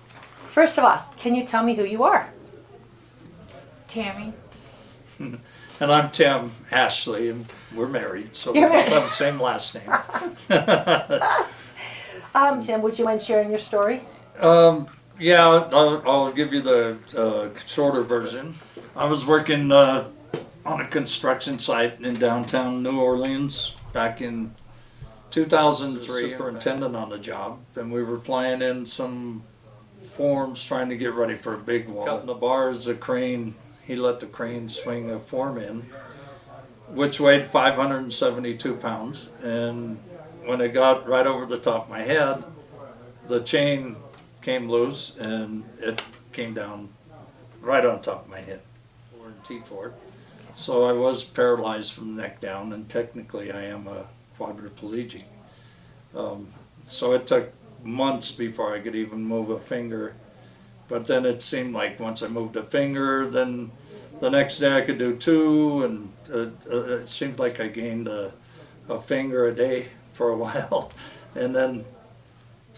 First of all, can you tell me who you are? Tammy. And I'm Tim Ashley, and we're married, so we You're both married. have the same last name. Tim, would you mind sharing your story? Yeah, I'll give you the shorter version. I was working on a construction site in downtown New Orleans back in 2003, superintendent on the job, and we were flying in some forms trying to get ready for a big wall. Cutting the bars, a crane, he let the crane swing a form in, which weighed 572 pounds, and when it got right over the top of my head, the chain came loose and it came down right on top of my head, warranty for it. So I was paralyzed from the neck down, and technically I am a quadriplegic. So it took months before I could even move a finger. But then it seemed like once I moved a finger, then the next day I could do two, and it seemed like I gained a finger a day for a while. And then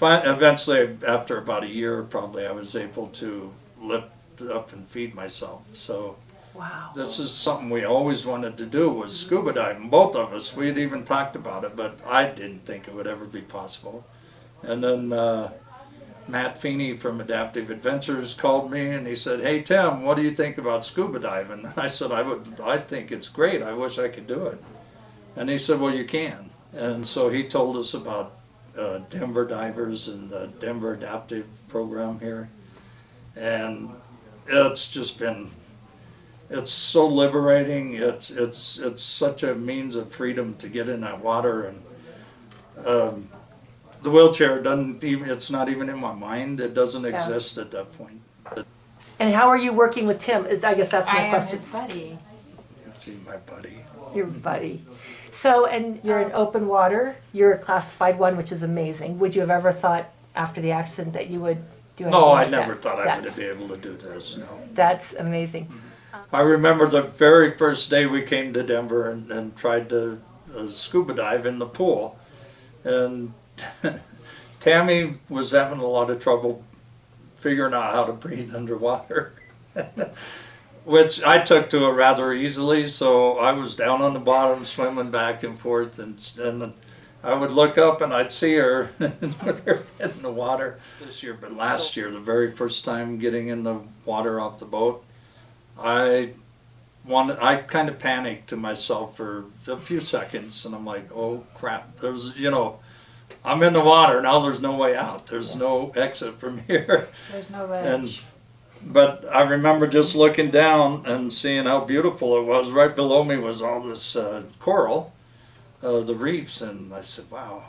eventually, after about a year probably, I was able to lift up and feed myself. So Wow. this is something we always wanted to do, was scuba diving. Both of us, we had even talked about it, but I didn't think it would ever be possible. And then Matt Feeney from Adaptive Adventures called me and he said, "Hey Tim, what do you think about scuba diving?" And I said, I think it's great. I wish I could do it." And he said, "Well, you can." And so he told us about Denver divers and the Denver Adaptive program here. And it's just been, it's so liberating. It's such a means of freedom to get in that water. And the wheelchair doesn't even, it's not even in my mind. It doesn't exist at that point. And how are you working with Tim? I guess that's I my am question. his buddy. See my buddy. Your buddy. So, and you're in open water. You're a classified one, which is amazing. Would you have ever thought after the accident that you would do anything No, I like never that? thought I That's- would be able to do this, no. That's amazing. I remember the very first day we came to Denver and tried to scuba dive in the pool. And Tami was having a lot of trouble figuring out how to breathe underwater, which I took to it rather easily. So I was down on the bottom swimming back and forth, and I would look up and I'd see her with her head in the water this year. But last year, the very first time getting in the water off the boat, I kind of panicked to myself for a few seconds, and I'm like, oh crap, I'm in the water, now there's no way out. There's no exit from here. There's no ledge. But I remember just looking down and seeing how beautiful it was. Right below me was all this coral, the reefs, and I said, wow,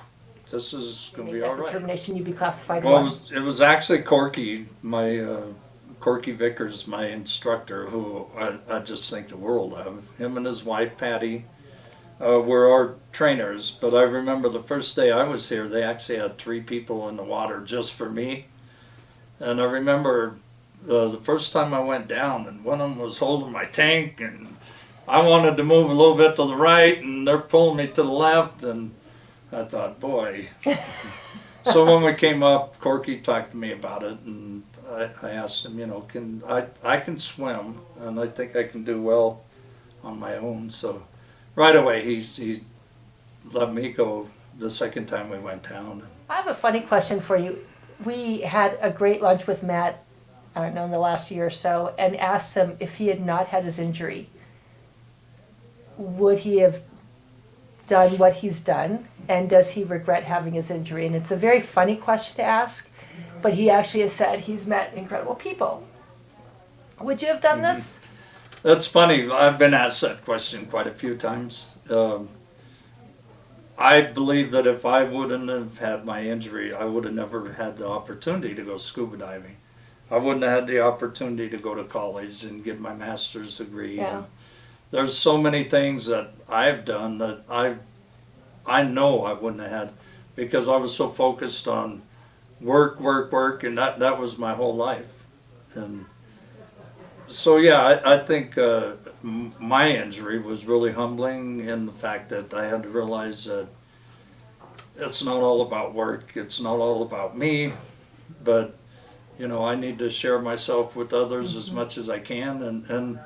this is going to Make be all that right. determination, you'd be classified Well, one. it was actually Corky, Corky Vickers, my instructor, who I just think the world of. Him and his wife, Patty, were our trainers. But I remember the first day I was here, they actually had 3 people in the water just for me. And I remember the first time I went down, and one of them was holding my tank, and I wanted to move a little bit to the right, and they're pulling me to the left, and I thought, boy. So when we came up, Corky talked to me about it, and I asked him, I can swim, and I think I can do well on my own. So right away he let me go the second time we went down. I have a funny question for you. We had a great lunch with Matt, I don't know, in the last year or so, and asked him if he had not had his injury, would he have done what he's done, and does he regret having his injury? And it's a very funny question to ask, but he actually has said he's met incredible people. Would you have done this? That's funny. I've been asked that question quite a few times. I believe that if I wouldn't have had my injury, I would have never had the opportunity to go scuba diving. I wouldn't have had the opportunity to go to college and get my master's degree. Yeah. And there's so many things that I've done that I know I wouldn't have had, because I was so focused on work, and that was my whole life. And so yeah, I think my injury was really humbling in the fact that I had to realize that it's not all about work, it's not all about me, but you know, I need to share myself with others as much as I can, and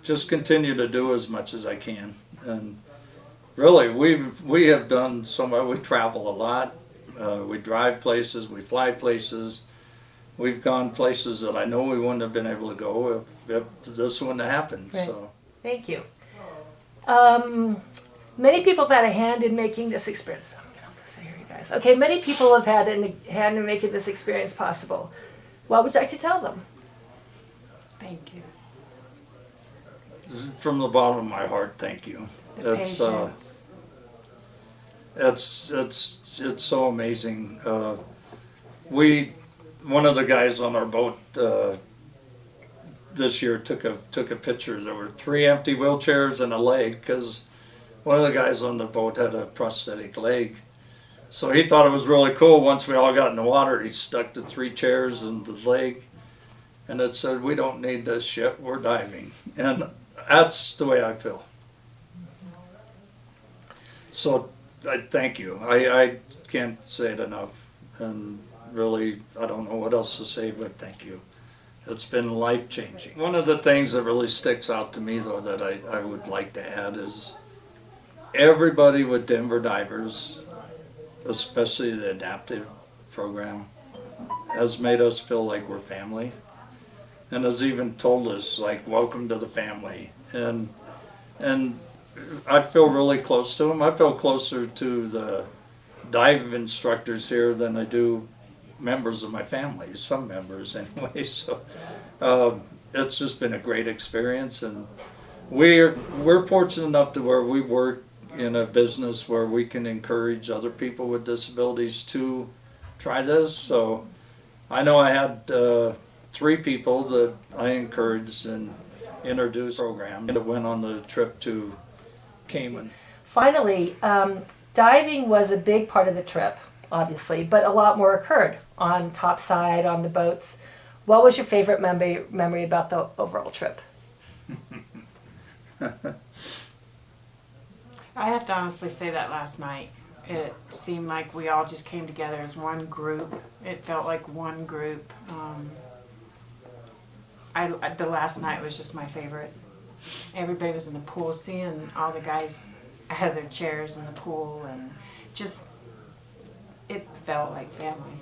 just continue to do as much as I can. And really, we have done so much. We travel a lot. We drive places. We fly places. We've gone places that I know we wouldn't have been able to go if this wouldn't have happened. Right. So Thank you. Many people have had a hand in making this experience. I'm gonna listen here, you guys. Okay, many people have had a hand in making this experience possible. What would you like to tell them? Thank you. from the bottom of my heart, thank you. The patience. It's so amazing. One of the guys on our boat this year took a picture. There were 3 empty wheelchairs and a leg, because one of the guys on the boat had a prosthetic leg. So he thought it was really cool. Once we all got in the water, he stuck the 3 chairs and the leg, and it said, "We don't need this shit. We're diving." And that's the way I feel. So I thank you. I can't say it enough, and really I don't know what else to say, but thank you. It's been life-changing. One of the things that really sticks out to me, though, that I would like to add is everybody with Denver Divers, especially the adaptive program, has made us feel like we're family, and has even told us, like, welcome to the family. And I feel really close to them. I feel closer to the dive instructors here than I do members of my family, some members anyway. So it's just been a great experience, and we're fortunate enough to where we work in a business where we can encourage other people with disabilities to try this. So I know I had 3 people that I encouraged and introduced the program that went on the trip to Cayman. Finally, diving was a big part of the trip, obviously, but a lot more occurred on topside, on the boats. What was your favorite memory about the overall trip? I have to honestly say that last night, it seemed like we all just came together as one group. It felt like one group. The last night was just my favorite. Everybody was in the pool, seeing all the guys had their chairs in the pool, and just, it felt like family.